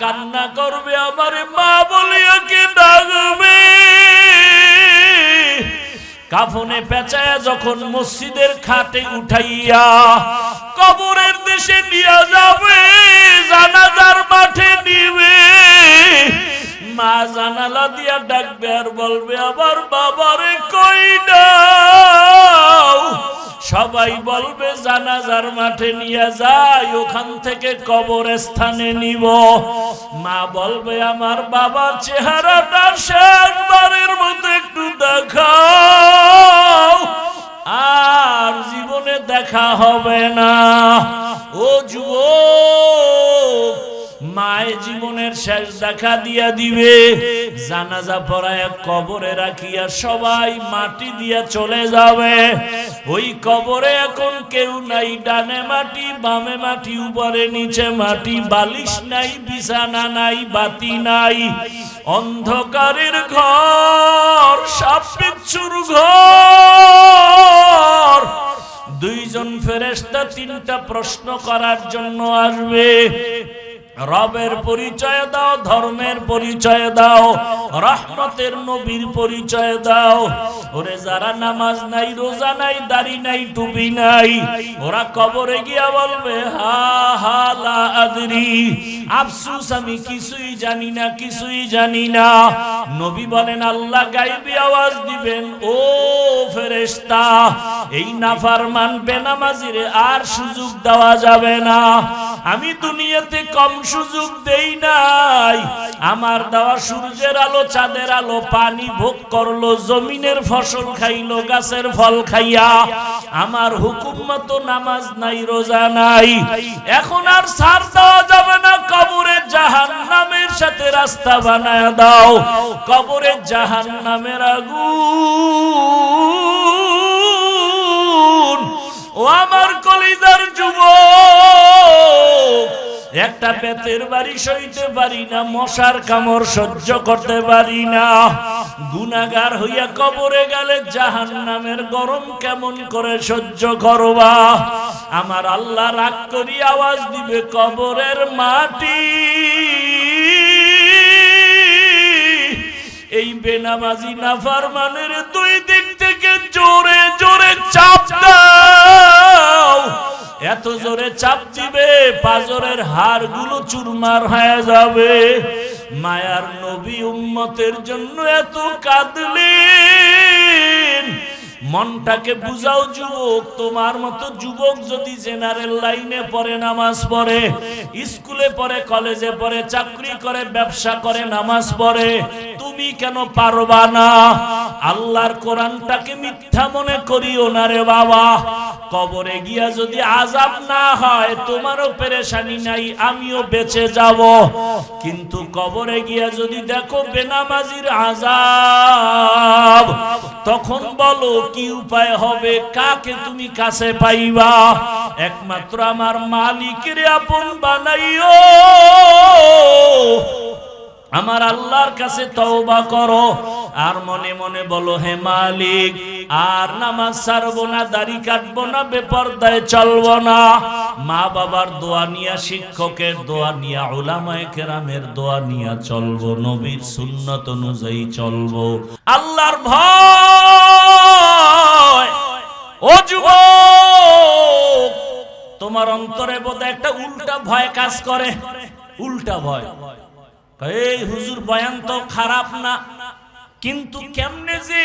কান্না করবে, আমার মা বলিয়াকে ডাকবে। কাফনে পেঁচায়া যখন মসজিদের খাটে উঠাইয়া কবরের দেশে নিয়ে যাবে, জানাজার মাঠে নিবে, মা জানালা দিয়া ডাকবে আর বলবে, আমার বাবারে কই দাও। সবাই বলবে জানাজার মাঠে নিয়ে যাই, ওখান থেকে কবরস্থানে নিব। মা বলবে, আমার বাবার চেহারাটা শেষবারের মতো একটু দেখাও, আর জীবনে দেখা হবে না। ও যুবক, মায়ের জীবনের শেষ দেখা দিয়া দিবে। জানাজা পড়ায় কবরে রাখিয়া সবাই মাটি দিয়া চলে যাবে। ওই কবরে এখন কেউ নাই, ডানে মাটি বামে মাটি, উপরে নিচে মাটি, বালিশ নাই, বিছানা নাই, বাতি নাই, অন্ধকারের ঘর, সাপ বিচ্ছুর ঘর। দুইজন ফেরেশতা তিনটা প্রশ্ন করার জন্য আসবে। রবের পরিচয় দাও, ধর্মের পরিচয় দাও, রহমতের নবীর পরিচয় দাও। ওরে যারা নামাজ নাই, রোজা নাই, দাড়ি নাই, টুপি নাই, ওরা কবরে গিয়া বলবে, হা হা লা আদরি, আফসোস আমি কিছুই জানি না, কিছুই জানি না। নবী বলেন, আল্লাহ গায়বী আওয়াজ দিবেন, ও ফেরেশতা, এই নাফরমান বেনামাজিরে আর সুযোগ দেওয়া যাবে না। আমি দুনিয়াতে কম সুযোগ দেই নাই। আমার দেওয়া সূর্যের আলো, চাঁদের আলো, পানি ভোগ করলো, জমিনের ফসল খাইলো, গাছের ফল খাইয়া, আমার হুকুম মতো নামাজ নাই, রোজা নাই। এখন আর ছাড় দেওয়া যাবে না। কবরে জাহান্নামের সাথে রাস্তা বানায় দাও। কবরে জাহান্নামের আগুন। ও আমার কলিজার যুবক, একটা বেতের বাড়ি সইতে পারি না, মশার কামড় সহ্য করতে পারি না। গুনাহগার হইয়া কবরে গেলে জাহান্নামের গরম কেমন করে সহ্য করবা? আমার আল্লাহ রাগ করি আওয়াজ দিবে, কবরের মাটি, এই বেনামাজি নাফরমানের দুই দিক থেকে জোরে জোরে চাপ দাও। এত জোরে চাপ দিবে, পাজরের হাড়গুলো চুরমার হয়ে যাবে। মায়ার নবী উম্মতের জন্য এত কাঁদলেন। মনটাকে বুঝাও যুবক, তোমার মতো যুবক যদি জেনারেল লাইনে পড়ে, নামাজ পড়ে, স্কুলে পড়ে, কলেজে পড়ে, চাকরি করে, ব্যবসা করে, নামাজ পড়ে, তুমি কেন পারবা না? আল্লাহর কোরআনটাকে মিথ্যা মনে করিও না রে বাবা। কবরে গিয়া যদি আযাব না হয়, তোমারও পেরেশানি নাই, আমিও বেঁচে যাব। কিন্তু কবরে গিয়া যদি দেখো বেনামাজির আযাব, তখন বলো কি উপায় হবে? কাকে তুমি কাছে পাইবা? একমাত্র আমার মালিকের আপন বানাইও। আমার আল্লাহর কাছে তওবা করো, আর মনে মনে বলো, হে মালিক, আর নামাজ ছাড়বো না, দাড়ি কাটবো না, বেপরদায় চলবো না। মা বাবার দোয়া নিয়া, শিক্ষকের দোয়া নিয়া, উলামায়ে কেরামের দোয়া নিয়া চলবো, নবীর সুন্নাত অনুযায়ী চলবো। আল্লাহর ভয়। ও যুবক, তোমার অন্তরে বোধহয় একটা উল্টা ভয় কাজ করে। উল্টা ভয়, এই হুজুর বয়ান তো খারাপ না, কিন্তু কেমনে যে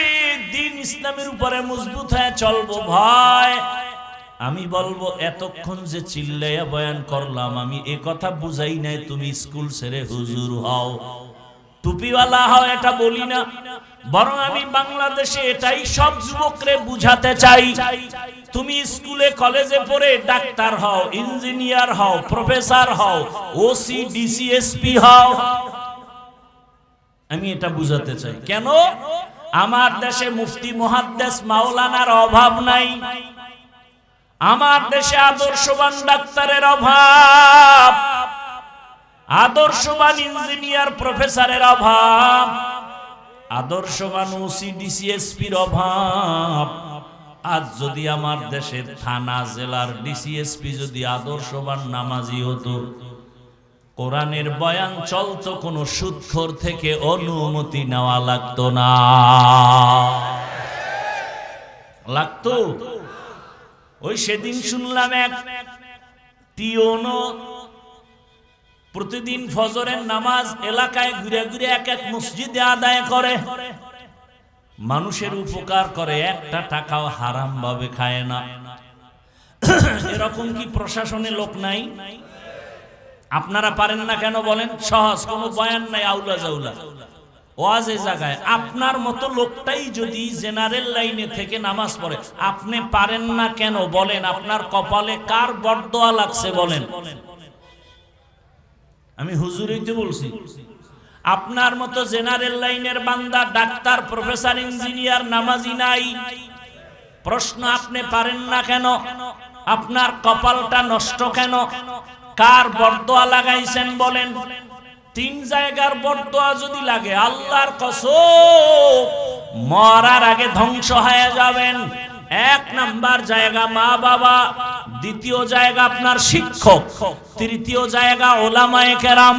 দ্বীন ইসলামের উপরে মজবুত হয়ে চলবো ভয়। আমি বলবো, এতক্ষণ যে চিল্লাইয়া বয়ান করলাম, আমি এ কথা বুঝাই নাই তুমি স্কুল ছেড়ে হুজুর হও, টুপিওয়ালা হও, এটা বলি না। বরং আমি বাংলাদেশে এটাই সব যুবকরে বুঝাতে চাই, তুমি স্কুলে কলেজে পড়ে ডাক্তার হও, ইঞ্জিনিয়ার হও, প্রফেসর হও, ওসি, ডিসি, এসপি হও। আমি এটা বুঝাতে চাই। কেন? আমার দেশে মুফতি, মুহাদ্দিস, মাওলানার অভাব নাই। আমার দেশে আদর্শবান ডাক্তারের অভাব, আদর্শবান ইঞ্জিনিয়ার, প্রফেসরের অভাব, আদর্শবান ওসি, ডিসি, এসপির অভাব। আজ যদি আমার দেশের থানা, জেলার ডিসি, এসপি যদি আদর্শবান নামাজি হতো, কোরআনের বয়ান চলতো, কোনো সুদখোর থেকে অনুমতি নেওয়া লাগতো না। লাগতো? ওই সেদিন শুনলাম এক পিওনো প্রতিদিন ফজরের নামাজ এলাকায় ঘুরে ঘুরে এক এক মসজিদে আদায় করে, মানুষের উপকার করে, একটা টাকাও হারাম ভাবে খায় না। এরকম কি প্রশাসনে লোক নাই? আপনারা পারেন না কেন বলেন? সহজ, কোনো বয়ান নাই, আউলা জাউলা ওয়াজে জায়গায় আপনার মতো লোকটাই যদি জেনারেল লাইনে থেকে নামাজ পড়ে, আপনি পারেন না কেন বলেন? আপনার কপালে কার বরদোয়া লাগছে বলেন? আমি হুজুরই তো বলছি। আপনার মতো জেনারেল লাইনের বান্দা, ডাক্তার, প্রফেসর, ইঞ্জিনিয়ার নামাজি নাই। প্রশ্ন, আপনি পারেন না কেন? আপনার কপালটা নষ্ট কেন? কার বরদোয়া লাগাইছেন বলেন? তিন জায়গার বরদোয়া যদি লাগে, আল্লাহর কসম মরার আগে ধ্বংস হয়ে যাবেন। এক নাম্বার জায়গা মা বাবা, দ্বিতীয় জায়গা আপনার শিক্ষক, তৃতীয় জায়গা ওলামায়ে কেরাম।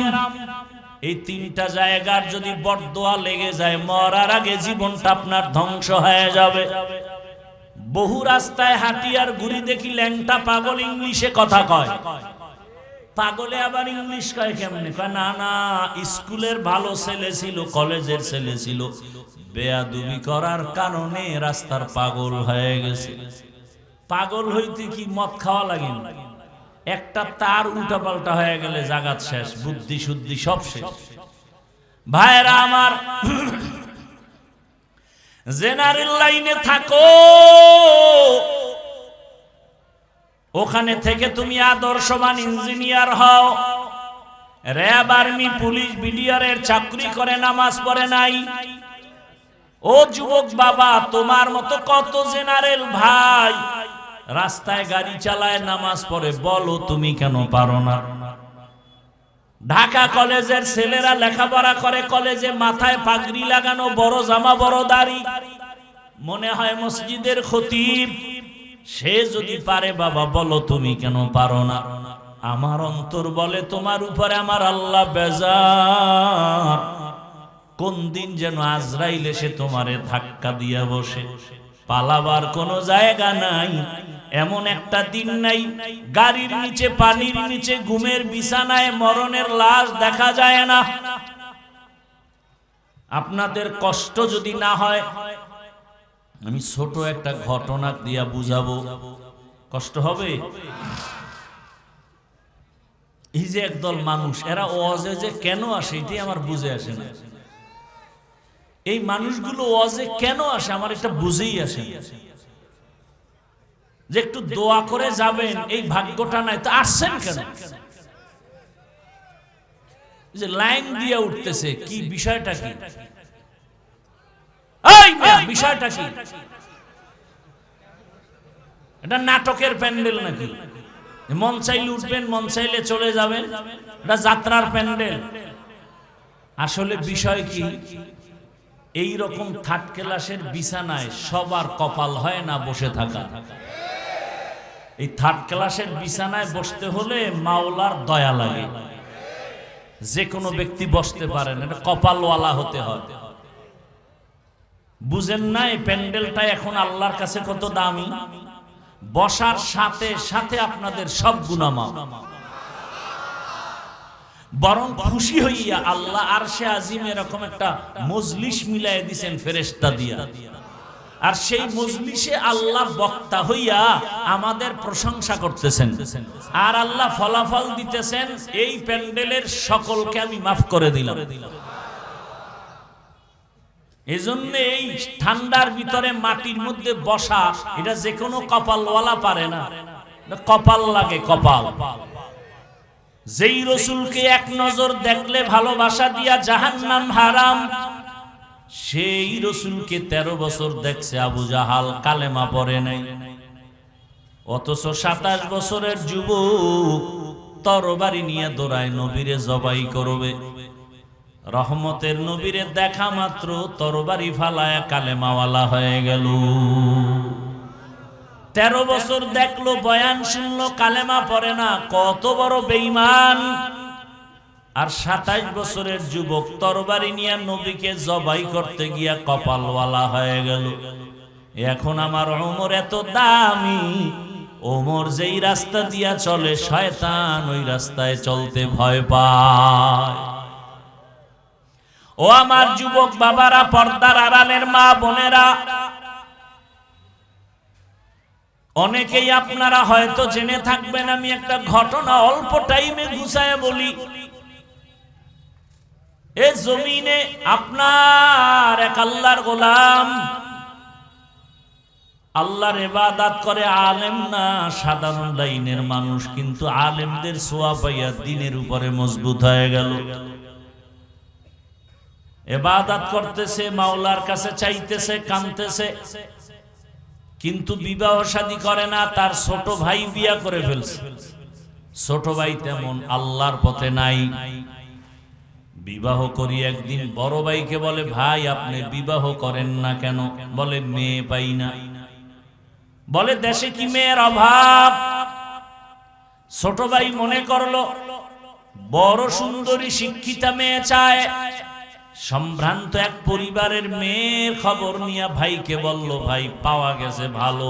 এই তিনটা জায়গার যদি বরদোয়া লেগে যায়, মরার আগে জীবনটা আপনার ধ্বংস হয়ে যাবে। বহু রাস্তায় হাঁটি আর ঘুরি দেখি ল্যাংটা পাগল ইংলিশে কথা কয়। পাগলে আবার ইংলিশ কয় কেমনে? কয় না না, স্কুলের ভালো ছেলে ছিল, কলেজের ছেলে ছিল, বেয়াদবি করার কারণে রাস্তার পাগল হয়ে গেছে। পাগল হইতে কি মদ খাওয়া লাগে? একটা তার উল্টা পাল্টা হয়ে গেলে জাগাত শেষ, বুদ্ধি শুদ্ধি সব শেষ। ভাইরা আমার, জেনারেল লাইনে থাকো, ওখানে থেকে তুমি আদর্শবান ইঞ্জিনিয়ার হও। র্যাব, আর্মি, পুলিশ, বিডিআরের চাকরি করে নামাজ পড়ে নাই। ও যুবক বাবা, তোমার মতো কত জেনারেল ভাই রাস্তায় গাড়ি চালায়, নামাজ পড়ে, বলো তুমি কেন পারো না? ঢাকা কলেজের ছেলেরা লেখাপড়া করে, কলেজে মাথায় পাগড়ি লাগানো, বড় জামা, বড় দাড়ি, মনে হয় মসজিদের খতিব। সে যদি পারে, বাবা বলো তুমি কেন পারো না? আমার অন্তর বলে তোমার উপরে আমার আল্লাহ বেজার। কোন দিন যেন আজরাইল এসে তোমারে ধাক্কা দিয়া বসে, পালাবার কোনো জায়গা নাই। এমন একটা দিন নাই গাড়ির নিচে, পানির নিচে, ঘুমের বিছানায় মরণের লাশ দেখা যায় না। আপনাদের কষ্ট যদি না হয়, আমি ছোট একটা ঘটনা দিয়া বুঝাবো। কষ্ট হবে? এই যে একদল মানুষ, এরা ওয়াজে যে কেন আসে এটাই আমার বুঝে আসে না। এই মানুষগুলো ওয়াজে কেন আসে আমার এটা বুঝেই আসে না। যে একটু দোয়া করে যাবেন, এই ভাগ্যটা নাই, তো আসছেন কেন? যে লাইন দিয়ে উঠতেছে, কি বিষয়টা কি? বিষয়টা কি? এটা নাটকের প্যান্ডেল নাকি? মন চাইলে উঠবেন, মন চাইলে চলে যাবেন, এটা যাত্রার প্যান্ডেল? আসলে বিষয় কি? এই রকম থার্ড ক্লাসের বিছানায় সবার কপাল হয় না বসে থাকা। এই থার্ড ক্লাসের বিছানায় বসতে হলে মাওলার দয়া লাগে। যে কোনো ব্যক্তি বসতে পারেন, এটা কপালওয়ালা হতে হয়। বুঝেন না এই প্যান্ডেলটা এখন আল্লাহর কাছে কত দামি? বসার সাথে সাথে আপনাদের সব গুনাহ মাফ। বরং খুশি হইয়া আল্লাহ আরশে আজিম এরকম একটা মজলিস মিলাই দিয়েছেন ফেরেশতা দিয়া। আর সেই মজলিসে আল্লাহ বক্তা হইয়া আমাদের প্রশংসা করতেছেন, আর আল্লাহ ফলাফল দিতেছেন, এই প্যান্ডেলের সকলকে আমি মাফ করে দিলাম। এজন্য এই ঠান্ডার ভিতরে মাটির মধ্যে বসা, এটা যে কোনো কপালওয়ালা পারে না, কপাল লাগে, কপাল। যেই রসুলকে এক নজর দেখলে ভালোবাসা দিয়া জাহান্নাম হারাম, সেই রসুলকে 13 বছর দেখছে আবু জাহাল, কালেমা পড়ে নাই। অথচ 27 বছরের যুবক তরবারি নিয়ে দৌড়ায় নবীরে জবাই করবে। রহমতের নবীরে দেখা মাত্র তরবারি ফালায় কালেমাওয়ালা হয়ে গেল। 13 বছর দেখলো, বয়ান শুনলো, কালেমা পড়ে না। কত বড় বেঈমান! আর 27 বছরের যুবক তরবারি নিয়ে নবীকে জবাই করতে গিয়া কপালওয়ালা হয়ে গেল। এখন আমার ওমর এত দামি, ওমর যেই রাস্তা দিয়া চলে শয়তান ওই রাস্তায় চলতে ভয় পায়। ও আমার যুবক বাবারা, পর্দার আড়ালের মা বোনেরা, অনেকেই আপনারা হয়তো জেনে থাকবেন, আমি একটা ঘটনা অল্প টাইমে গুছায় বলি। এ জমিনে আপনার এক আল্লাহর গোলাম, আল্লাহর ইবাদত করে, আলেম না, সাধারণ লাইনের মানুষ, কিন্তু আলেমদের ছোঁয়া পাইয়া দিনের উপরে মজবুত হয়ে গেল। ইবাদত করতেছে, মাওলার কাছে চাইতেছে, কাঁদতেছে, কিন্তু বিবাহ শাদী করে না। তার ছোট ভাই বিয়া করে ফেলছে। ছোট ভাই তেমন আল্লাহর পথে নাই। বিবাহ করি একদিন বড় ভাইকে বলে, ভাই আপনি বিবাহ করেন না কেন? বলে মেয়ে পাই না। বলে দেশে কি মেয়ের অভাব? ছোট ভাই মনে করলো বড় সুন্দরী শিক্ষিতা মেয়ে চায়। সম্ভ্রান্ত এক পরিবারের মেয়ের খবর নিয়ে ভাইকে বলল, ভাই পাওয়া গেছে ভালো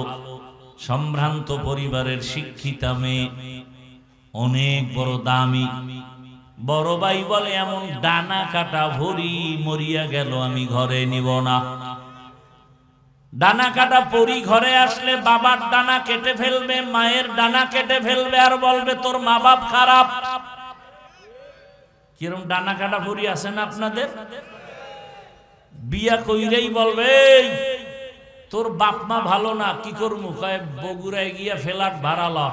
সম্ভ্রান্ত পরিবারের শিক্ষিতা মেয়ে, অনেক বড় দামি। বড় ভাই বলে, এমন ডানা কাটা ভরি মরিয়া গেল, আমি ঘরে নিব না। ডানা কাটা পরি ঘরে আসলে বাবার ডানা কেটে ফেলবে, মায়ের ডানা কেটে ফেলবে, আর বলবে তোর মা বাপ খারাপ। কিরম ডানা কাটা পরি আছে না আপনাদের? বিয়া কইরেই বলবে তোর বাপ মা ভালো না, কি করবো? কয় বগুড়ায় গিয়া ফেলাট ভাড়ালা,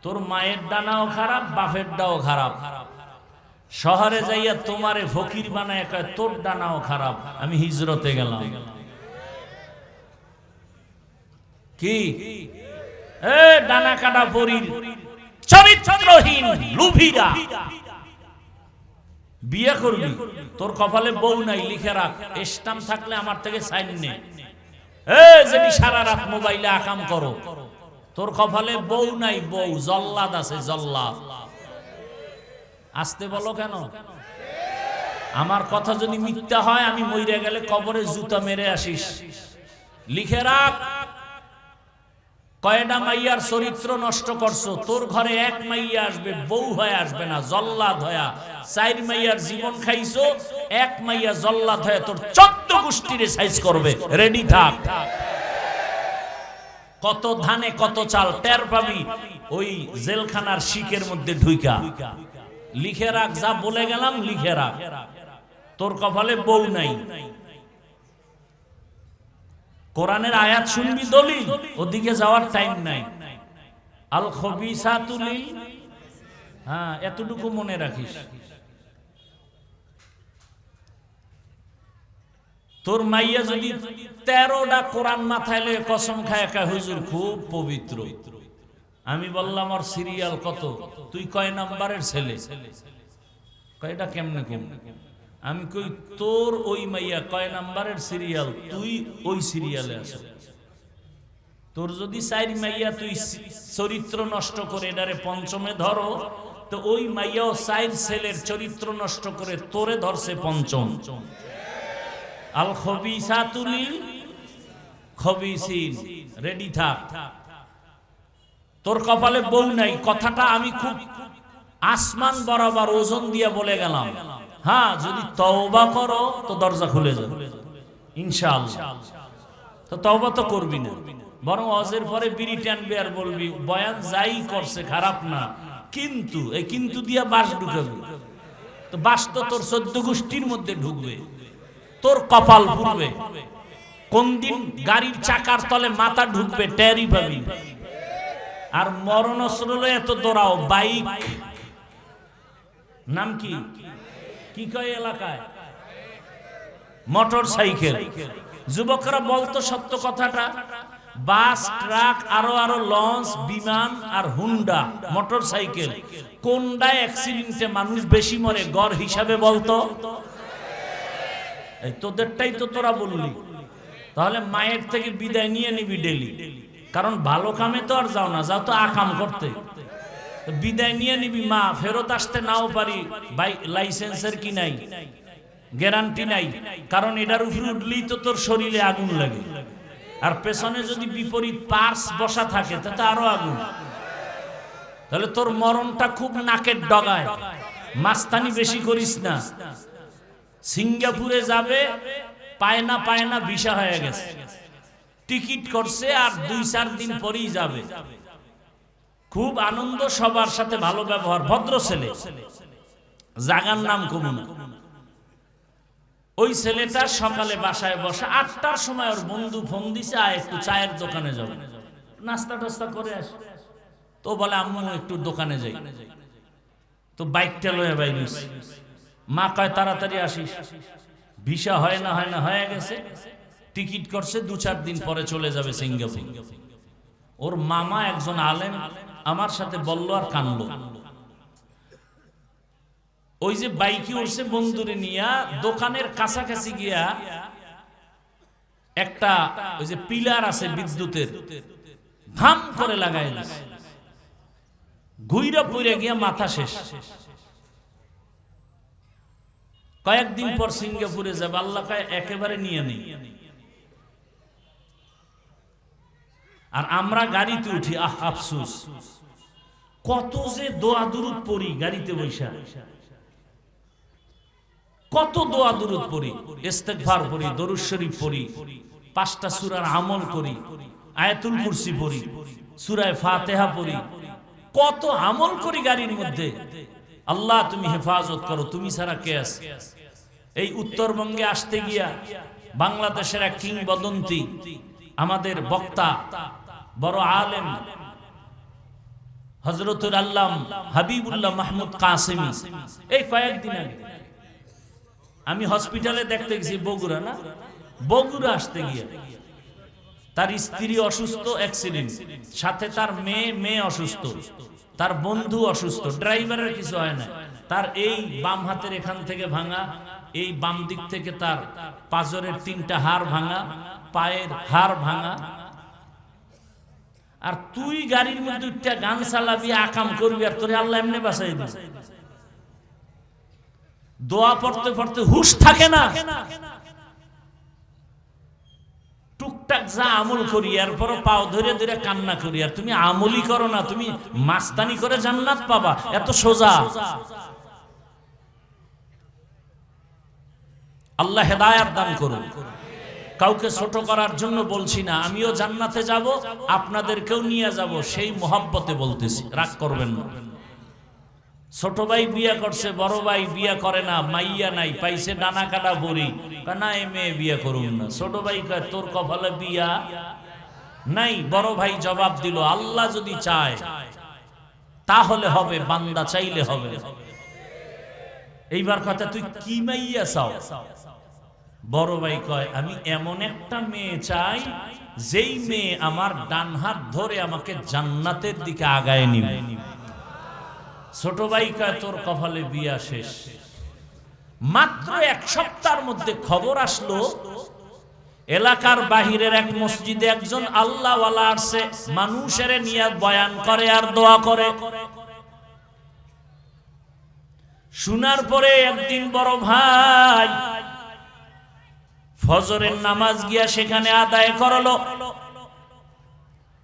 তোর মায়ের ডানাও খারাপ, বাপের ডাও খারাপ। শহরে যাইয়া তোমারে ফকির বানায় কয় তোর ডানাও খারাপ, আমি হিজরতে গেলাম। কি এ ডানা কাটা পরির চরিত্রহীন লুভিরা বিয়ে করবি, তোর কপালে বউ নাই, লিখে রাখ, স্ট্যাম্প থাকলে আমার থেকে সাইন নে। যদি সারা রাত মোবাইলে আকাম করো, তোর কপালে বউ নাই, বউ জল্লাদ আছে, জল্লাদ। আসতে বলো কেন? আমার কথা যদি মিথ্যা হয়, আমি মইরা গেলে কবরে জুতা মেরে আসিস। লিখে রাখ, কয়টা মাইয়ার চরিত্র নষ্ট করছো। তোর ঘরে এক মাইয়া আসবে, বউ হয়ে আসবে না, জল্লাদ হয়া। 4 মাইয়ার জীবন খাইছো, এক মাইয়া জল্লাদ হয়ে তোর 14 গোষ্ঠীরে সাইজ করবে। রেডি থাক। কত ধানে কত চাল টের পাবি ওই জেলখানার শিকের মধ্যে ঢুইকা। লিখে রাখ, যা বলে গেলাম লিখে রাখ। তোর কপালে বউ নাই। কোরআনের আয়াত শুনবি দলিল, ওদিকে যাওয়ার টাইম নাই। আল খবিসাতু লিল, হ্যাঁ এতটুকু মনে রাখিস। তোর মাইয়া যদি 13টা কোরআন মাথায় লয়ে কসম খায় একা, হুজুর খুব পবিত্র। আমি বললাম ওর সিরিয়াল কত? তুই কয় নাম্বারের ছেলে? কয়টা কেমনে কেমনে? আমি কই তোর ওই মাইয়া কয় নাম্বারের সিরিয়াল, তুই ওই সিরিয়ালে আস। তোর যদি 4 মাইয়া তুই চরিত্র নষ্ট করে এটারে পঞ্চমে ধরো, তো ওই মাইয়াও 4 ছেলের চরিত্র নষ্ট করে তোরে ধরছে পঞ্চম। আল খবিসাতু লিল খবিসিন, রেডি থাক। তোর কপালে বউ নাই, কথাটা আমি খুব আসমান বরাবর ওজন দিয়ে বলে গেলাম। হ্যাঁ, যদি তওবা করো তো দরজা খুলে যাবে ইনশাআল্লাহ। তো তওবা তো করবি না, বরং হজের পরে বিড়ি টানবি আর বলবি বয়ান যাই করছে খারাপ না, কিন্তু এই কিন্তু দিয়া বাস ঢুকাবি। তো বাস তো তোর 14 গোষ্ঠীর মধ্যে ঢুকবে, তোর কপাল পুড়বে। কোন দিন গাড়ির চাকার তলে মাথা ঢুকবে টেরই পাবি। আর মরণ অস্ত্র এত দৌড়াও, বাইক নাম কি কি কয় এলাকায়? Motor cycle. যুবকরা বলতো সত্য কথাটা, বাস, ট্রাক, আরো আরো লঞ্চ, বিমান আর হুন্ডা মোটর সাইকেল, কোনটা অ্যাক্সিডেন্টে মানুষ বেশি মরে গড় হিসাবে বলতো? এই তোদেরটাই তো তোরা বললি। তাহলে মায়ের থেকে বিদায় নিয়ে নিবি ডেলি, কারণ ভালো কামে তো আর যাও না, যাও তো আকাম করতে। বিদায় নিয়ে নিবি, মা ফেরত আসতে নাও পারি, লাইসেন্সের কি নাই, গ্যারান্টি নাই, কারণ এটার উপরে উঠলেই তো তোর শরীরে আগুন লাগে, আর পেছনে যদি বিপরীত পার্স বসা থাকে তাতে আরো আগুন, তাহলে তোর মরণটা খুব নাকের ডগায়। মাস্তানি বেশি করিস না। সিঙ্গাপুরে যাবে, পায় না ভিসা হয়ে গেছে, টিকিট করছে আর 2-4 দিন পরেই যাবে। খুব আনন্দ, সবার সাথে ভালো ব্যবহার, ভদ্র ছেলে, জাগার নাম কমুনা। ওই ছেলেটা সকালে বাসায় বসে 8টার সময় ওর বন্ধু ফোন দিছে, আয় একটু চায়ের দোকানে যাও, নাস্তা টাস্তা করে আস। তো বলে আম্মু একটু দোকানে যাই। তো বাইকটা লয়ে বাইরিস, মা কয় তাড়াতাড়ি আসিস। ভিসা হয় না হয়ে গেছে, টিকিট করছে, 2-4 দিন পরে চলে যাবে সিঙ্গাপুর। ওর মামা একজন আলেম আমার সাথে বলল আর কানলো। ওই যে বাইকে উঠছে বন্ধুরে নিয়া, দোকানের কাছাকাছি গিয়া একটা ওই যে পিলার আছে বিদ্যুতের, ধাম করে লাগাই দিছে, ঘুইরা পড়ে গিয়া মাথা শেষ। কয়েকদিন পর সিঙ্গাপুরে যাবে, আল্লাহ কয় একেবারে নিয়ে নেই। আর আমরা গাড়িতে উঠি, আফসোস, কত যে দোয়া দুরুদ পড়ি গাড়িতে বৈশা, কত দোয়া দুরুদ পড়ি, ইস্তেগফার পড়ি, দরুদ শরীফ পড়ি, 5টা সূরার আমল করি, আয়াতুল কুরসি পড়ি, সূরা ফাতিহা পড়ি, কত আমল করি গাড়ির মধ্যে। আল্লাহ তুমি হেফাজত করো, তুমি ছাড়া কে আছে। এই উত্তরবঙ্গে আসতে গিয়া বাংলাদেশের এক কিংবদন্তি আমাদের বক্তা, বড় আলেম হযরতুল আল্লাম হাবিবুল্লাহ মাহমুদ কাসেমি, এই কয়েকদিন আগে আমি হসপিটালে দেখতে গেছি, বগুড়া আসতে গিয়ে তার স্ত্রী অসুস্থ, অ্যাক্সিডেন্ট, সাথে তার মেয়ে অসুস্থ, তার বন্ধু অসুস্থ, ড্রাইভারের কিছু হয় না, তার এই বাম হাতের এখান থেকে ভাঙা, এই বাম দিক থেকে তার পাঁজরের 3টা হাড় ভাঙা, পায়ের হাড় ভাঙা। আর তুই গাড়ির মধ্যে উঠটা গান চালাবি, আকাম করবি, আর তোরে আল্লাহ এমনি বাঁচাই দিবে। দোয়া পড়তে পড়তে হুশ থাকে না, টুকটাক যা আমল করি, এরপর পাও ধরে ধরে কান্না করি। আর তুমি আমলই করো না, তুমি মাস্তানি করে জান্নাত পাবা, এত সোজা। আল্লাহ হেদায়েত দান করুন। কাউকে ছোট করার জন্য বলছি না, আমিও জান্নাতে যাব, আপনাদেরকেও নিয়ে যাব, সেই মোহাব্বতে বলতেছি, রাগ করবেন না। ছোট ভাই বিয়া করছে, বড় ভাই বিয়া করে না, মাইয়া নাই, পাইছে ডানা কাটা বড়ি, না এই মেয়ে বিয়া করুন না। ছোট ভাই কয় তোর কপালে বিয়া নাই। বড় ভাই জবাব দিল, আল্লাহ যদি চায় তাহলে হবে, বান্দা চাইলে হবে। এইবার কথা, তুই কি মাইয়া চাও? বড় ভাই কয় আমি এমন একটা মেয়ে চাই, যেই মেয়ে আমার ডান হাত ধরে আমাকে জান্নাতের দিকে আগায় নিবে। ছোট ভাই কয় তোর কপালে বিয়া শেষ। মাত্র 1 সপ্তাহের মধ্যে খবর আসলো, এলাকার বাহিরের এক মসজিদে একজন আল্লাহওয়ালা আসছে, মানুষের নিয়ে বয়ান করে আর দোয়া করে। শোনার পরে একদিন বড় ভাই ফজরের নামাজ গিয়া সেখানে আদায় করলো,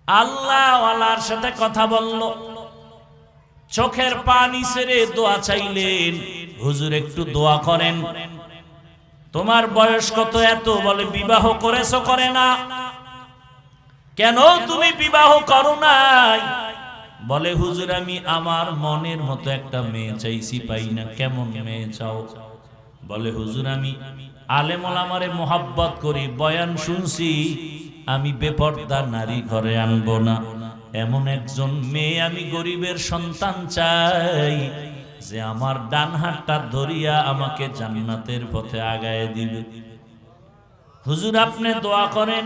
আল্লাহওয়ালার সাথে কথা বলল, চোখের পানি ছেড়ে দোয়া চাইলেন, হুজুর একটু দোয়া করেন। তোমার বয়স কত? এত। বলে বিবাহ করেছো? করে না। কেন তুমি বিবাহ করো নাই? বলে হুজুর আমি আমার মনের মতো একটা মেয়ে চাইছি, পাই না। কেমন মেয়ে চাও? বলে হুজুর আমি আলেম ওলামারে মোহাব্বত করি, বয়ান শুনছি, আমি বেপরদা নারী ঘরে আনবো না, এমন একজন মেয়ে আমি গরিবের সন্তান চাই, যে আমার ডান হাতটা ধরিয়া আমাকে জান্নাতের পথে আগায় দিবে। হুজুর আপনি দোয়া করেন,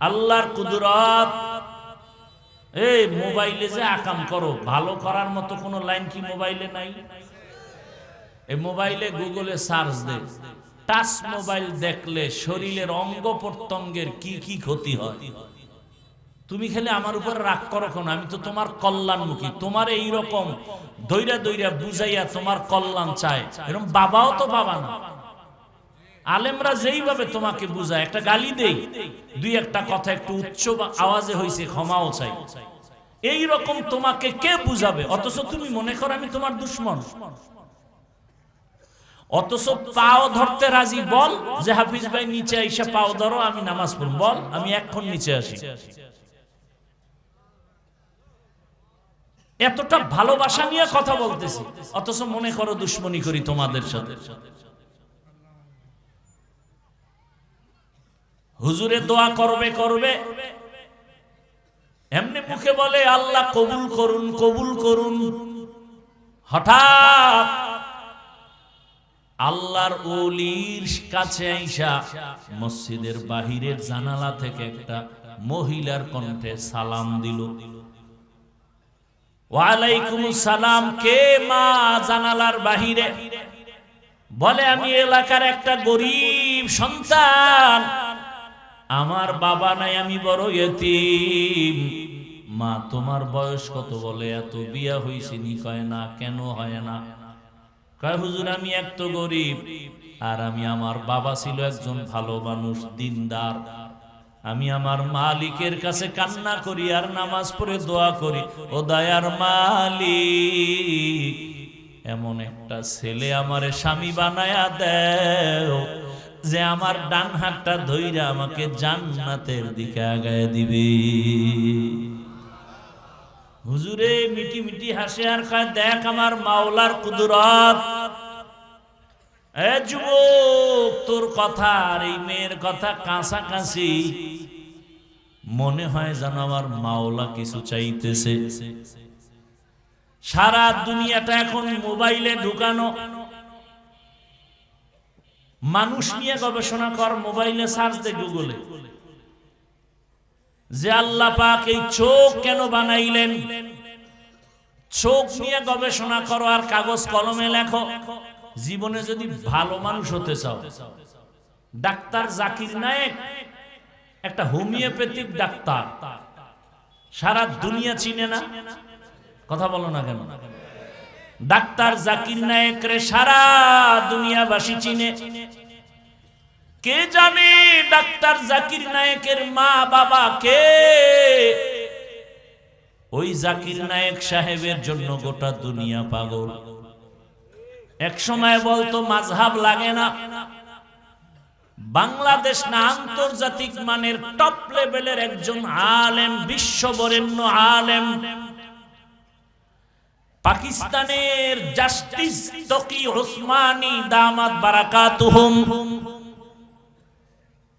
আল্লাহর কুদরত। এই মোবাইলে যে আকাম করো, ভালো করার মতো কোনো লাইন কি মোবাইলে নাই? এই মোবাইলে গুগলে সার্চ দে, টাচ মোবাইল দেখলে শরীরের অঙ্গ প্রত্যঙ্গের কি কি ক্ষতি হয়। তুমি খেলে আমার উপর রাগ করো কেন? আমি তো তোমার কল্যাণমুখী, তোমার এইরকম দইরা দইরা বুঝাইয়া তোমার কল্যাণ চায়, এরকম বাবাও তো বাবা না। আলেমরা যেইভাবে তোমাকে বুঝায়, একটা গালি দেই, দুই একটা কথা একটু উচ্চ আওয়াজে হয়েছে, ক্ষমাও চাই, এই রকম তোমাকে কে বুঝাবে? অথচ তুমি মনে করো আমি তোমার দুশ্মন। অথচ পাও ধরতে রাজি, বল যে হাফিজ ভাই নিচে আইসা পাও ধরো, আমি নামাজ পড়ব, বল আমি এখন নিচে আসি। এতটা ভালোবাসা নিয়ে কথা বলতেছি, অথচ মনে করো দুশ্মনী করি তোমাদের সাথে। হুজুরে দোয়া করবে করবে, এমনি মুখে বলে আল্লাহ কবুল করুন কবুল করুন। হঠাৎ আল্লাহর ওলির কাছে আইসা মসজিদের বাহিরের জানালা থেকে একটা মহিলার কণ্ঠে সালাম দিল। ওয়ালাইকুম সালাম। কে মা? জানালার বাহিরে বলে আমি এলাকার একটা গরিব সন্তান, আমার বাবা নাই, আমি বড় ইতিম। মা তোমার বয়স কত? বলে এত। বিয়া হইছে নি? কয় না। কেন হয় না? কয় হুজুর আমি এত গরিব, আর আমি, আমার বাবা ছিল একজন ভালো মানুষ, দিনদার, আমি আমার মালিকের কাছে কান্না করি আর নামাজ পড়ে দোয়া করি, ও দয়ার মালিক এমন একটা ছেলে আমারে স্বামী বানায়া দেও যে আমার ডান হাতটা ধইরা আমাকে জান্নাতের দিকে আগায় দিবে। হুজুরে মিটি মিটি হাসে আর কয় দেখ আমার মাওলার কুদরত। এ যুবক, তোর কথা আর এই মেয়ের কথা কাছাকাছি, মনে হয় যেন আমার মাওলা কিছু চাইতেছে। সারা দুনিয়াটা এখন মোবাইলে ঢুকানো। মানুষ নিয়ে গবেষণা কর, মোবাইলে সার্চ দে, গুগলে, যে আল্লাহ পাক এই চোখ কেন বানাইলেন, চোখ নিয়ে গবেষণা করো আর কাগজ কলমে লেখো। জীবনে যদি ভালো মানুষ হতে চাও, ডাক্তার জাকির নায়েক একটা হোমিওপ্যাথিক ডাক্তার, সারা দুনিয়া চিনে না? কথা বলো না কেন? ডাক্তার জাকির নায়েক রে সারা দুনিয়াবাসী চিনে। কে জানে ডাক্তার জাকির নায়েকের মা বাবা কে? ওই জাকির নায়েক সাহেবের জন্য গোটা দুনিয়া পাগল। এক সময় বলতো মাযহাব লাগে না, বাংলাদেশ না আন্তর্জাতিক মানের টপ লেভেলের একজন আলেম, বিশ্ববরেণ্য আলেম, পাকিস্তানের জাস্টিস তকি ওসমানী দামাত বারাকাতুহুম,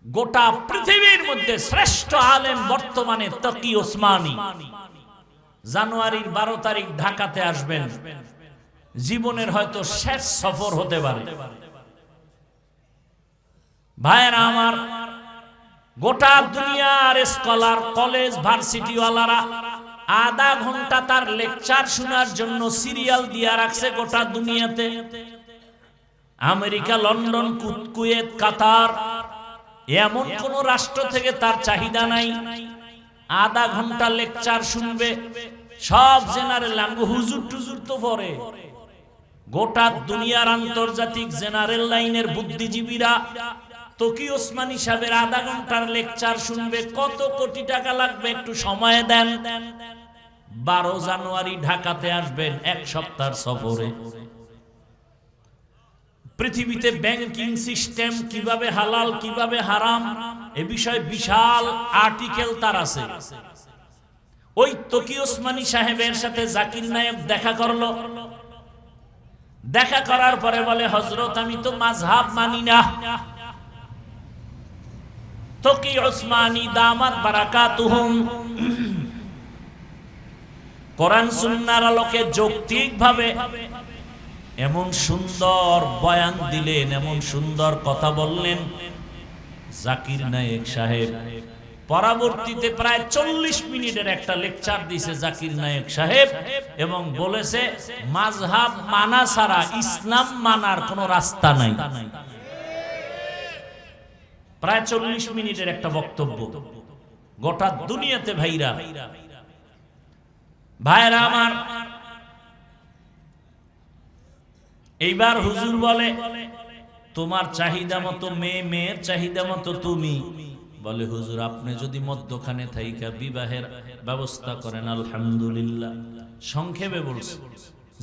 গোটা পৃথিবীর মধ্যে শ্রেষ্ঠ আলেম বর্তমানে তকি ওসমানী, জানুয়ারির 12 তারিখ ঢাকাতে আসবেন। জীবনের হয়তো শেষ সফর হতে পারে। ভাইরা আমার, গোটা দুনিয়ার স্কলার, কলেজ, ভার্সিটি ওয়ালারা আধা ঘন্টা তার লেকচার শোনার জন্য সিরিয়াল দিয়া রাখছে গোটা দুনিয়াতে। আমেরিকা, লন্ডন, কুয়েত, কাতার, এমন কোন রাষ্ট্র থেকে তার চাহিদা নাই। আধা ঘন্টা লেকচার শুনবে, সব জেনারেল ল্যাঙ্গুয়েজ, হুজুর টুজুর তো পড়ে। গোটা দুনিয়ার আন্তর্জাতিক জেনারেল লাইনের বুদ্ধিজীবীরা তকি ওসমানী সাহেবের আধা ঘন্টার লেকচার শুনবে। কত কোটি টাকা লাগবে একটু সময় দেন। 12 জানুয়ারি ঢাকাতে আসবেন এক সপ্তাহ সফরে। পৃথিবীতে ব্যাংকিং সিস্টেম কিভাবে হালাল কিভাবে হারাম এ বিষয়ে বিশাল আর্টিকেল তার আছে। ওই তকি ওসমানী সাহেবের সাথে জাকির নায়েক দেখা করলো। দেখা করার পরে বলে, হযরত আমি তো মাযহাব মানি না। তকি ওসমানী দামাত বারাকাতুহুম কোরআন সুন্নাহর আলোকে যৌক্তিকভাবে এমন সুন্দর বয়ান দিলেন, এমন সুন্দর কথা বললেন জাকির নায়েক সাহেব। পরবর্তীতে প্রায় 40 মিনিটের একটা লেকচার দিয়েছে জাকির নায়েক সাহেব এবং বলেছে মাযহাব মানা ছাড়া ইসলাম মানার কোনো রাস্তা নাই। প্রায় 40 মিনিটের একটা বক্তব্য। গোটা দুনিয়াতে ভাইরা। ভাইরা আমার, এইবার হুজুর বলে তোমার চাহিদা মতো মেয়ে, মেয়ের চাহিদা মতো তুমি। বলে হুজুর আপনি যদি মধ্যখানে থাইকা বিবাহের ব্যবস্থা করেন আলহামদুলিল্লাহ। সংক্ষেপে বলছি,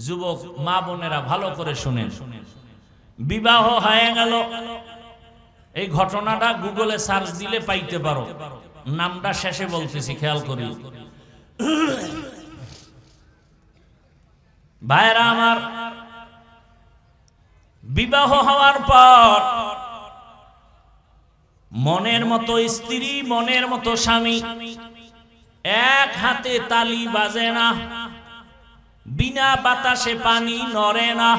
যুবক মা বোনেরা ভালো করে শুনেন। বিবাহ হয়ে গেল, এই ঘটনাটা গুগলে সার্চ দিলে পাইতে পারো, নামটা শেষে বলতেছি, খেয়াল করি। ভাইরা আমার, বিবাহ হওয়ার পর মনের মতো স্ত্রী, মনের মতো স্বামী, এক হাতে তালি বাজে না, বিনা বাতাসে পানি নড়ে না।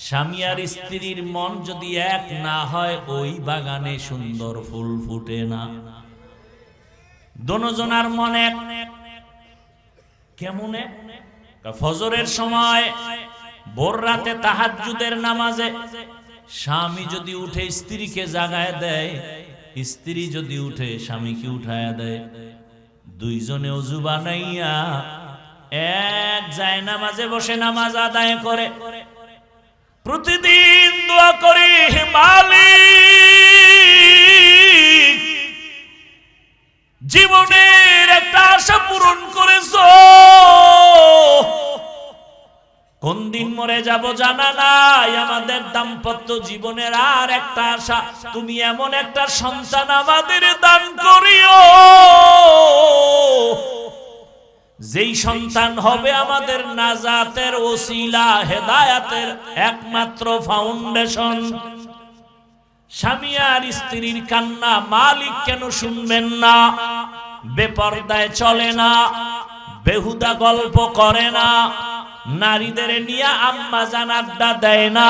স্বামী আর স্ত্রীর মন যদি এক না হয়, ওই বাগানে সুন্দর ফুল ফুটে না। দোনোজনার মন এক। কেমন? ফজরের সময়, ভোর রাতে তাহাজ্জুদের নামাজে স্বামী যদি উঠে স্ত্রীকে জাগায় দেয়, স্ত্রী যদি উঠে স্বামীকে উঠায়া দেয়, দুইজনে ওযু বানাইয়া এক যায় নামাজে বসে নামাজ আদায় করে। প্রতিদিন দোয়া করি, হে মালিক, জীবনের একটা আশা পূরণ করেছো। কোন দিন মরে যাব জানা নাই, আমাদের দাম্পত্য জীবনের আর একটা আশা, তুমি এমন একটা সন্তান আমাদের দান করিও, যেই সন্তান হবে আমাদের নাজাতের ওসিলা, হেদায়াতের একমাত্র ফাউন্ডেশন। স্বামী আর স্ত্রীর কান্না মালিক কেন শুনবেন না? বেপরদায় চলে না, বেহুদা গল্প করে না, নারীদের নিয়ে আম্মা জান আড্ডা দেয় না,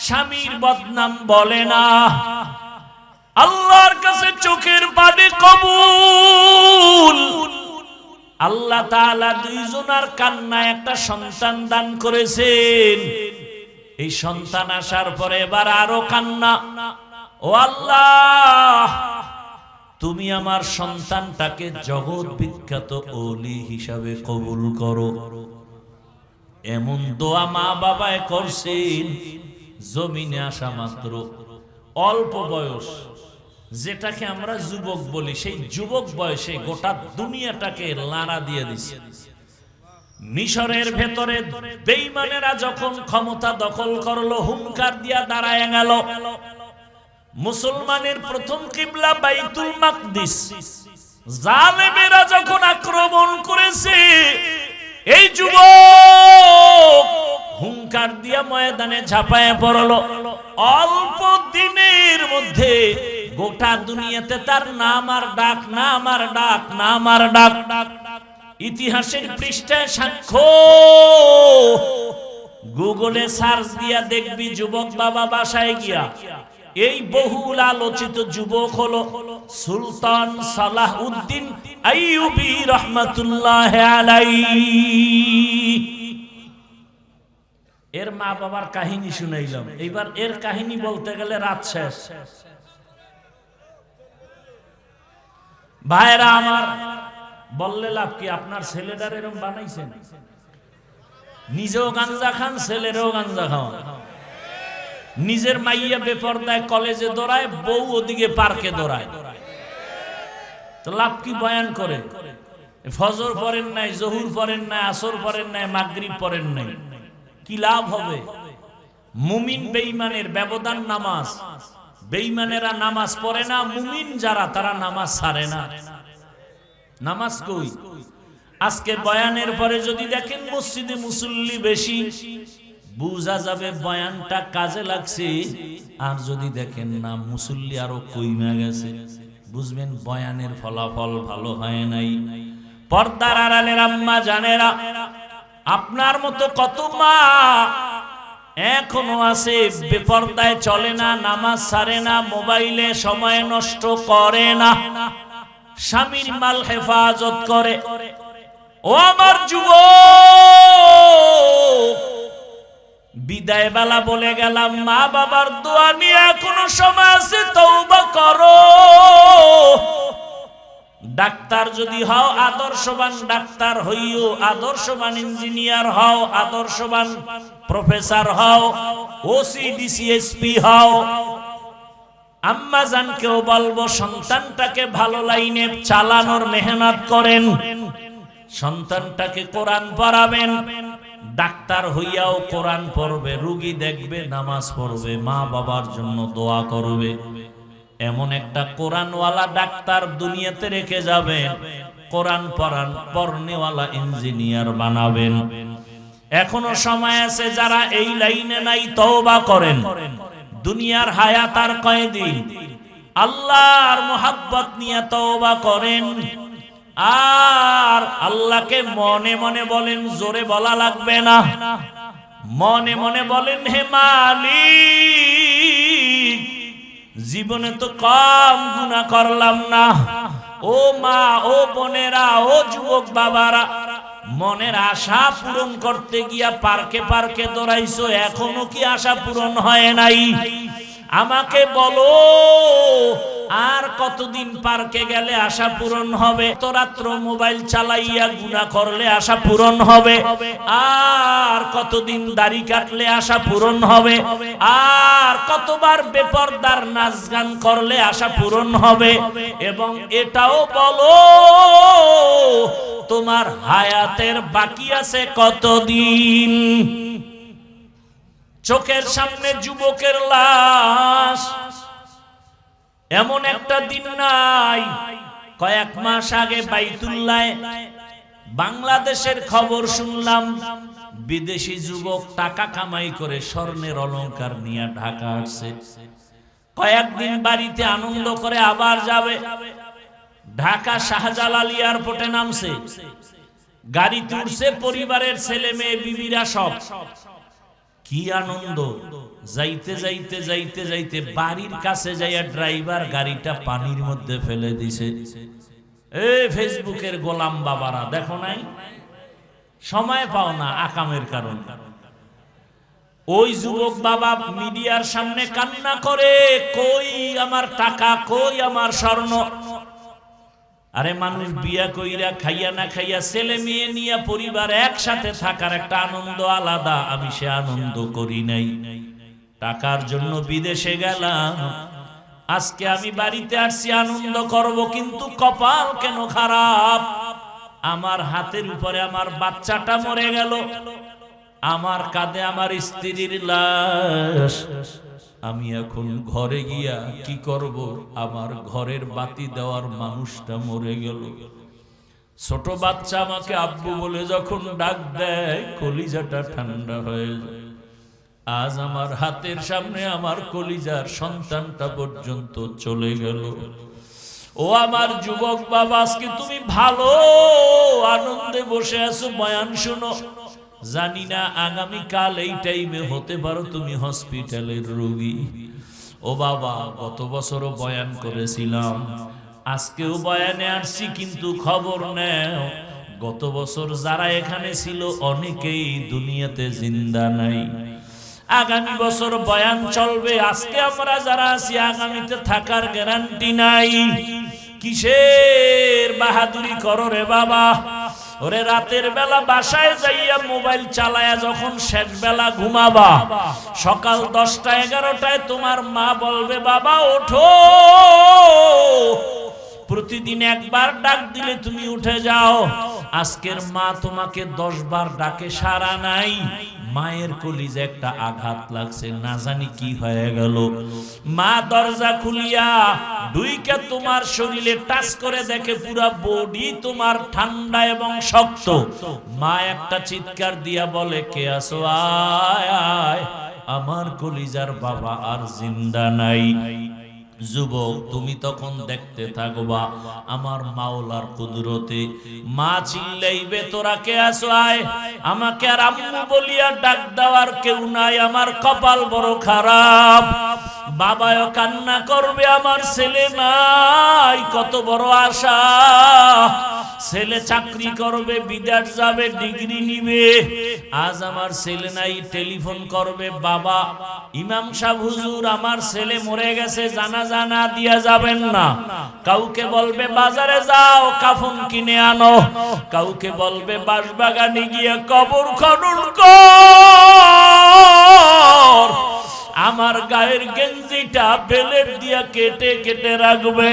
স্বামীর বদনাম বলে না। আল্লাহর কাছে চোখের পানি কবুল। আল্লাহ তাআলা দুইজনার কান্নায় একটা সন্তান দান করেছেন। এই সন্তান আসার পরে এবার আরো কান্না। ও আল্লাহ, তুমি আমার সন্তানটাকে জগৎ বিখ্যাত ওলি হিসাবে কবুল করো। এমন দোয়া মা বাবায় করছেন, জমিনে আসা মাত্র অল্প বয়স, যেটাকে আমরা যুবক বলি, সেই যুবক বয়সে গোটা দুনিয়াটাকে লাড়া দিয়ে দিছে। মিশরের ভেতরে বেঈমানেরা যখন ক্ষমতা দখল করলো, হুঙ্কার দিয়া দাঁড়ায় গেল। মুসলমানের প্রথম কিবলা বাইতুল মাকদিস, জালেমেরা যখন আক্রমণ করেছে, এই যুবক হুঙ্কার দিয়া ময়দানে ঝাঁপায় পড়লো। অল্প দিনের মধ্যে গোটা দুনিয়াতে তার নাম আর ডাক, নাম আর ডাক, নাম আর ডাক। ইতিহাসের পৃষ্ঠায় সাক্ষ্য, গুগলে সার্চ দিয়া দেখবি যুবক বাবা বাসায় গিয়া। এই বহুল আলোচিত যুবক হলো সুলতান সালাহউদ্দিন আইয়ুবী রাহমাতুল্লাহি আলাইহি। এর মা বাবার কাহিনী শুনাইলাম, এইবার এর কাহিনী বলতে গেলে রাত শেষ। ভাইরা আমার, বললে লাভ কি? আপনার ছেলেটার এরকম বানাইছেন, নিজেও গাঞ্জা খান, ছেলেরও গাঞ্জা খাওয়া। নিজের মাইয়া বেপরদায় কলেজে দৌড়ায়, বউ ওদিকে পার্কে দৌড়ায়। তো লাভ কি? বয়ান করে ফজর পড়েন নাই, জহুর পড়েন নাই, আসর পড়েন নাই, মাগরিব পড়েন নাই, কি লাভ হবে? মুমিন বেঈমানের ব্যবধান নামাজ। বেঈমানেরা নামাজ পড়ে না, মুমিন যারা তারা নামাজ ছাড়ে না। নামাজ কই? আজকে বয়ানের পরে যদি দেখেন মসজিদে মুসল্লি বেশি, বুঝা যাবে বয়ানটা কাজে লাগছে। আর যদি দেখেন না, মুসল্লি আরো কইমা গেছে, বুঝবেন বয়ানের ফলাফল ভালো হয় নাই। পর্দার আড়ালের আম্মা জানেরা, আপনার মতো কত মা এখনো আছে বেপরদায় চলে না, নামাজ ছাড়ে না, মোবাইলে সময় নষ্ট করে না, স্বামীর মাল হেফাজত করে। ও আমার যুবক, বিদায় বেলা বলে গেলাম, মা বাবার দোয়া নিয়ে এখনো সময় আছে, তওবা করো। ডাক্তার যদি হও আদর্শবান ডাক্তার হইও, আদর্শবান ইঞ্জিনিয়ার হও, আদর্শবান প্রফেসর হও, ওসি ডিসিএসপি হও। আম্মা জানকেও বলবো সন্তানটাকে ভালো লাইনে চালানোর মেহনত করেন, সন্তানটাকে কোরআন পড়াবেন। ডাক্তার হইয়াও কোরআন পড়বে, রোগী দেখবে, নামাজ পড়বে, মা বাবার জন্য দোয়া করবে। এমন একটা কোরআনওয়ালা ডাক্তার দুনিয়াতে রেখে যাবেন, কোরআন পড়নেওয়ালা ইঞ্জিনিয়ার বানাবেন। এখনো সময় আছে, যারা এই লাইনে নাই তওবা করেন। দুনিয়ার হায়াত আর কয়দিন, আল্লাহর মুহাব্বত নিয়ে তওবা করেন। আর আল্লাহকে মনে মনে বলেন, জোরে বলা লাগবে না, মনে মনে বলেন, হে মালিক, জীবনে তো কম গুনাহ করলাম না। ও মা, ও বোনেরা, ও যুবক বাবারা, মনের আশা পূরণ করতে গিয়া পার্কে পার্কে দৌড়াইছো, এখনো কি আশা পূরণ হয় নাই? আমাকে বলো, আর কতদিন পার্কে গেলে আশা পূরণ হবে? তো রাত্র মোবাইল চালাইয়া গুনাহ করলে আশা পূরণ হবে? আর কতদিন দাড়ি কাটলে আশা পূরণ হবে? আর কতবার বেপরদার নাচ গান করলে আশা পূরণ হবে? এবং এটাও বলো, তোমার হায়াতের বাকি আছে কতদিন? চোখের সামনে যুবকের লাশ, এমন একটা দিন নাই। কয়েক মাস আগে বাইতুল্লায় বাংলাদেশের খবর শুনলাম, বিদেশি যুবক টাকা কামাই করে স্বর্ণের অলংকার নিয়ে ঢাকা আসছে। কয়েকদিন বাড়িতে আনন্দ করে আবার যাবে। ঢাকা শাহজালাল এয়ারপোর্টে নামছে, গাড়ি তুলছে, পরিবারের ছেলে মেয়ে বিবিরা সব। কি আনন্দ! যাইতে যাইতে যাইতে যাইতে বাড়ির কাছে যাইয়া ড্রাইভার গাড়িটা পানির মধ্যে ফেলে দিছে। এই ফেসবুকের গোলাম বাবারা, দেখো নাই? সময় পাও না আকামের কারণে। ওই যুবক বাবা মিডিয়ার সামনে কান্না করে, কই আমার টাকা, কই আমার স্বর্ণ? আরে মানুষ বিয়া কইরা খাইয়া না খাইয়া ছেলে মেয়ে নিয়ে পরিবার একসাথে থাকার একটা আনন্দ আলাদা, আমি সে আনন্দ করি নাই। টাকার জন্য বিদেশে গেলাম, আজকে আমি বাড়িতে আসছি আনন্দ করব, কিন্তু কপাল কেন খারাপ? আমার হাতের উপরে আমার বাচ্চাটা মরে গেল, আমার কাঁধে আমার স্ত্রীর লাশ। আমি এখন ঘরে গিয়া কি করব? আমার ঘরের বাতি দেওয়ার মানুষটা মরে গেল। ছোট বাচ্চা আমাকে আব্বু বলে যখন ডাক দেয়, কলিজাটা ঠান্ডা হয়ে যায়। আজ আমার হাতের সামনে আমার কলিজার সন্তানটা পর্যন্ত চলে গেল। ও আমার যুবক বাবা, আজকে তুমি ভালো আনন্দে বসে আছো, বয়ান শোনো। জানি না আগামীকাল এই টাইমে হতে পারো তুমি হসপিটালের রোগী। ও বাবা, গত বছরও বয়ান করেছিলাম, আজকেও বয়ানে আসছি, কিন্তু খবর নেও, গত বছর যারা এখানে ছিল অনেকেই দুনিয়াতে জিন্দা নাই। আগামী বছর বয়ান চলবে, আজকে আমরা যারা আছি আগামীতে থাকার গ্যারান্টি নাই। কিসের বাহাদুরি করো রে বাবা? ওরে রাতের বেলা বাসায় যাইয়া মোবাইল চালায়া যখন শেষ বেলা ঘুমাবা, সকাল 10টা-11টায় তোমার মা বলবে, বাবা ওঠো। প্রতিদিন একবার ডাক দিলে তুমি উঠে যাও। আজকের মা তোমাকে 10 বার ডাকে, সাড়া নাই। মায়ের কলিজে একটা আঘাত লাগছে, না জানি কি হয়ে গেল। মা দরজা খুলিয়া দুইকে তোমার শরীরে টাচ করে দেখে পুরা বডি তোমার ঠান্ডা এবং শক্ত। মা একটা চিৎকার দিয়া বলে, কে আছো? আয় আয়, আমার কলিজার বাবা আর জিন্দা নাই। যুবক, তুমি তখন দেখতে থাকবা আমার মাওলার কুদরতে। মা চিল্লাইবে, তোরা কে আছো? আয়। আমাকে আর আম্মু বলিয়া ডাক দেওয়ার কেউ নাই, আমার কপাল বড় খারাপ। বাবাও কান্না করবে, আমার ছেলে নাই। কত বড় আশা, ছেলে চাকরি করবে, বিদেশ যাবে, ডিগ্রি নিবে, আজ আমার ছেলে নাই। টেলিফোন করবে, বাবা ইমাম সাহেব হুজুর আমার ছেলে মরে গেছে, জানাজা না দিয়া যাবেন না। কাউকে বলবে বাজারে যাও কাফন কিনে আনো, কাউকে বলবে বাঁশবাগানে গিয়ে কবর খনন কর, আমার গায়ের গেঞ্জিটা বেলের দিয়া কেটে কেটে রাখবে।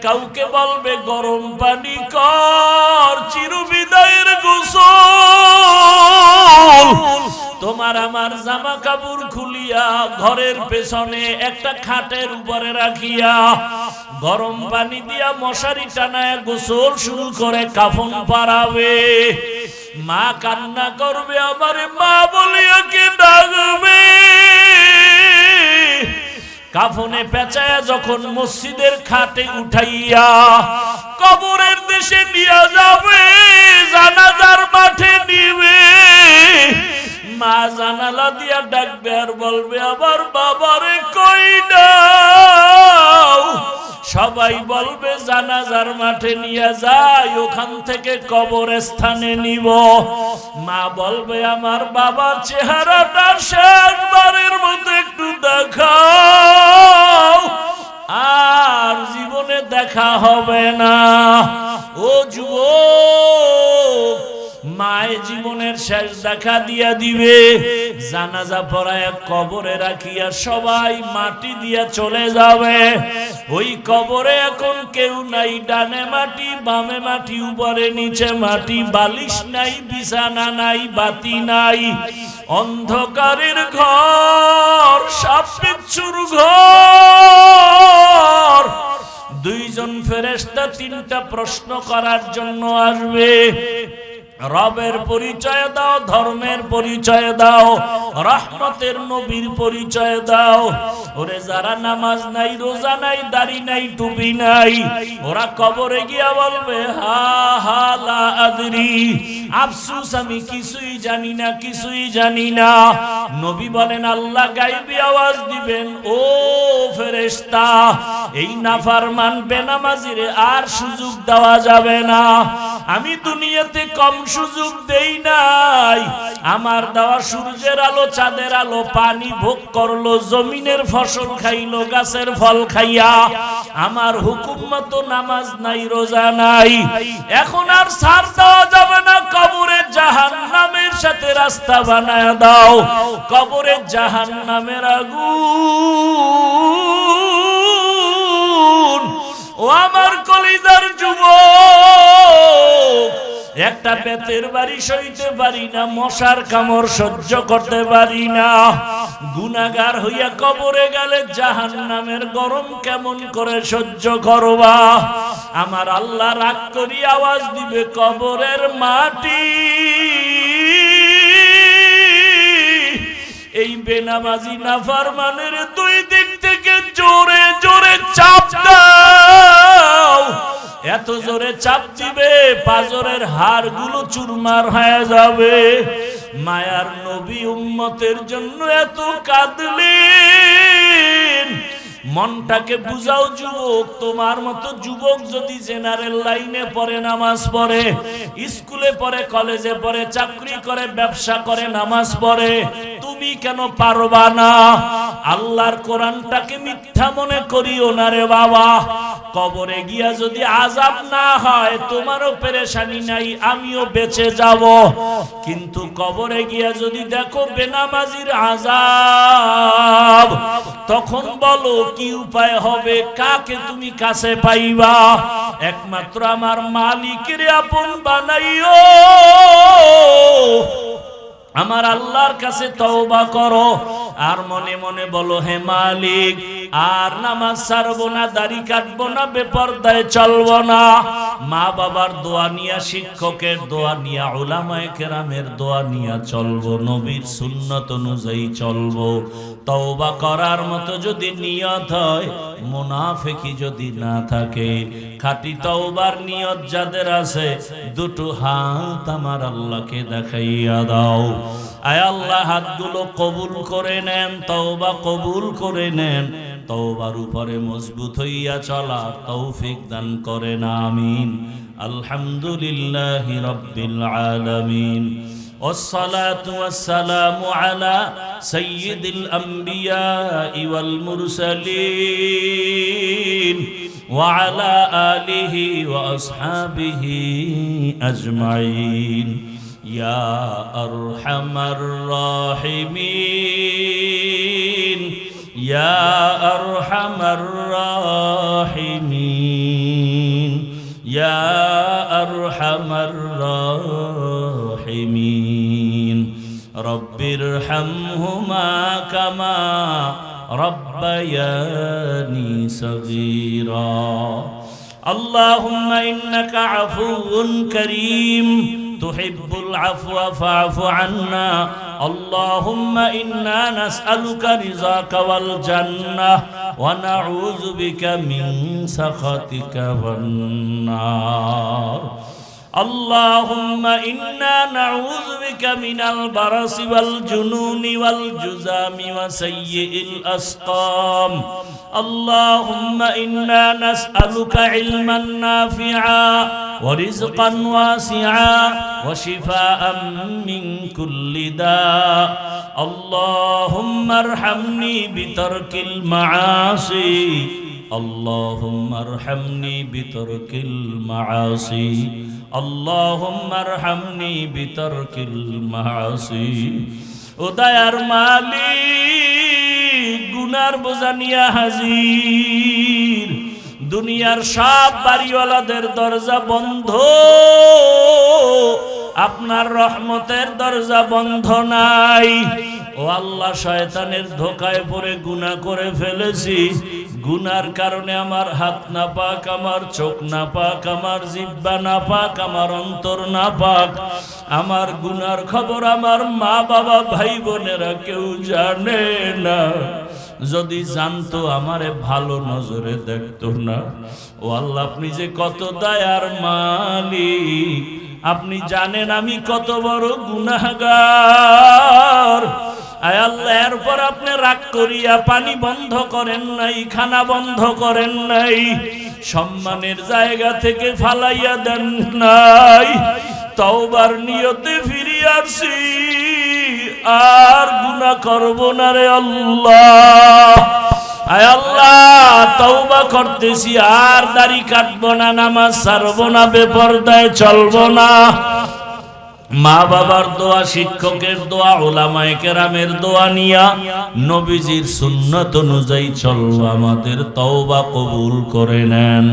কাউকে বলবে গরম পানি কর, চিরবিদায়ের গোসল। তোমার আমার জামা কাপড় খুলিয়া ঘরের পেছনে একটা খাটের উপরে রাখিয়া গরম পানি দিয়া মশারি টানায় গোসল শুরু করে কাফন পরাবে। মা কান্না করবে, আমারে মা বলিয়া কে ডাকবে। কাফনে পেঁচায়া যখন মসজিদের খাটে উঠাইয়া কবরের দেশে নিয়ে যাবে, জানাজার মাঠে নিবে, মা জানালা দিয়া ডাকবে আর বলবে, আবার বাবারে কই দাও। সবাই বলবে জানাজার মাঠে নিয়ে যাই, ওখান থেকে কবরস্থানে নিব। মা বলবে, আমার বাবার চেহারাটা শেষবারের মতো একটু দেখাও, আর জীবনে দেখা হবে না। ও যুবক, মায়ের জীবনের শেষ দেখা দিয়া দিবে। জানাজা পড়ায় কবরে রাখিয়া সবাই মাটি দিয়া চলে যাবে। ওই কবরে এখন কেউ নাই, ডানে মাটি বামে মাটি, উপরে নিচে মাটি, বালিশ নাই, বিছানা নাই, বাতি নাই, অন্ধকারের ঘর, সাপ বিচ্ছুর ঘর। দুইজন ফেরেশতা তিনটা প্রশ্ন করার জন্য আসবে। রবের পরিচয় দাও, ধর্মের পরিচয় দাও, রহমতের নবীর পরিচয় দাও। ওরে যারা নামাজ নাই, রোজা নাই, দাড়ি নাই, টুপি নাই, ওরা কবরে গিয়া বলবে, হা হা লা আদরি, আফসোস আমি কিছুই জানি না, কিছুই জানি না। নবী বলেন, আল্লাহ গায়বী আওয়াজ দিবেন, ও ফেরেশতা, এই নাফরমান বেনামাজিরে আর সুযোগ দেওয়া যাবে না। আমি দুনিয়াতে কম সুযোগ দেই নাই। আমার দেওয়া সূর্যের আলো, চাঁদের আলো, পানি ভোগ করলো, জমিনের ফসল খাইলো, গাছের ফল খাইয়া, আমার হুকুম মতো নামাজ নাই, রোজা নাই। এখন আর ছাড় দেওয়া যাবে না। কবরে জাহান্নামের সাথে রাস্তা বানায় দাও, কবরে জাহান্নামের আগুন। ও আমার কলিজার যুবক, একটা বেতের বাড়ি সইতে পারি না, মশার কামড় সহ্য করতে পারি না। গুনাহগার হইয়া কবরে গেলে জাহান্নামের গরম কেমন করে সহ্য করবা? আমার আল্লাহ রাগ করি আওয়াজ দিবে, কবরের মাটি, এই বেনামাজি নাফরমানের দুই দিক থেকে জোরে জোরে চাপ দাও। এত জোরে চাপ দিবে পাজরের হাড়গুলো চুরমার হয়ে যাবে। মায়ার নবী উম্মতের জন্য এত কাঁদলেন। মনটাকে বুঝাও যুবক, তোমার মতো যুবক যদি জেনারেল লাইনে পড়ে, নামাজ পড়ে, স্কুলে পড়ে, কলেজে পড়ে, চাকরি করে, ব্যবসা করে, নামাজ পড়ে, তুমি কেন পারবা না? আল্লাহর কোরআনটাকে মিথ্যা মনে করিও না রে বাবা। কবরে গিয়া যদি আযাব না হয়, তোমারও পেরেশানি নাই, আমিও বেঁচে যাব। কিন্তু কবরে গিয়া যদি দেখো বেনামাজির আযাব, তখন বলো কি উপায় হবে? কাকে তুমি কাছে পাইবা? একমাত্র আমার মালিকের আপন বানাইও। আমার আল্লাহর কাছে তওবা করো, আর মনে মনে বলো, হে মালিক, আর নামাজ ছাড়বো না, দাড়ি কাটবো না, বেপরদায় চলবো না। মা বাবার দোয়া নিয়া, শিক্ষকের দোয়া নিয়া, উলামায়ে কেরামের দোয়া নিয়া চলবো, নবীর সুন্নত অনুযায়ী চলবো। তওবা করার মতো যদি নিয়ত হয়, মুনাফিকি যদি না থাকে, খাঁটি তওবার নিয়ত যাদের আছে, দুটো হাত আমার আল্লাহকে দেখাইয়া দাও। আয় আল্লাহ হাতগুলো কবুল করে নেন, তওবা কবুল করে নেন, তওবার উপরে মজবুত হইয়া চলার তৌফিক দান করেন, আমিন। আলহামদুলিল্লাহি রাব্বিল আলামিন। والصلاة والسلام على سيد الأنبياء والمرسلين وعلى آله وأصحابه أجمعين يا أرحم الراحمين يا أرحم الراحمين يا أرحم الراحمين رب ارحمهما كما ربياني صغيرا اللهم إنك عفو كريم تحب العفو فاعف عنا اللهم إنا نسألك رضاك والجنة ونعوذ بك من سخطك والنار اللهم إنا نعوذ بك من البرص والجنون والجذام وسيء الأسقام اللهم إنا نسألك علما نافعا ورزقا واسعا وشفاء من كل داء اللهم ارحمني بترك المعاصي اللهم ارحمني بترك المعاصي اللهم ارحمني بترك المعاصي উদয়ার মালিক গুনার বোঝা নিয়া হাজির দুনিয়ার সব বাড়িওয়ালাদের দরজা বন্ধ আপনার রহমতের দরজা বন্ধ নাই ও আল্লাহ শয়তানের ধোঁকায় পড়ে গুনাহ করে ফেলেছি গুনার কারণে আমার হাত নাপাক আমার চোখ নাপাক আমার জিহ্বা নাপাক আমার অন্তর নাপাক আমার গুনার খবর আমার মা বাবা ভাই বোনেরা কেউ জানে না যদি জানতো আমারে ভালো নজরে দেখতো না ও আল্লাহ আপনি যে কত দয়ার মালিক আপনি জানেন আমি কত বড় গুনাহগার আয় আল্লাহ এরপর আপনি রাগ করিয়া পানি বন্ধ করেন নাই খানা বন্ধ করেন নাই সম্মানের জায়গা থেকে ফালাইয়া দেন নাই তওবার নিয়তে ফিরে আসি আর গুনাহ করব না রে আল্লাহ আয় আল্লাহ তওবা করতেছি আর দাড়ি কাটবো না নামাজ ছাড়বো না বেপরদায় চলবো না মা বাবার দোয়া শিক্ষকের দোয়া উলামায়ে কেরামের দোয়া নিয়া নবীজির সুন্নাত অনুযায়ী চলবো আমাদের তওবা কবুল করে নেন।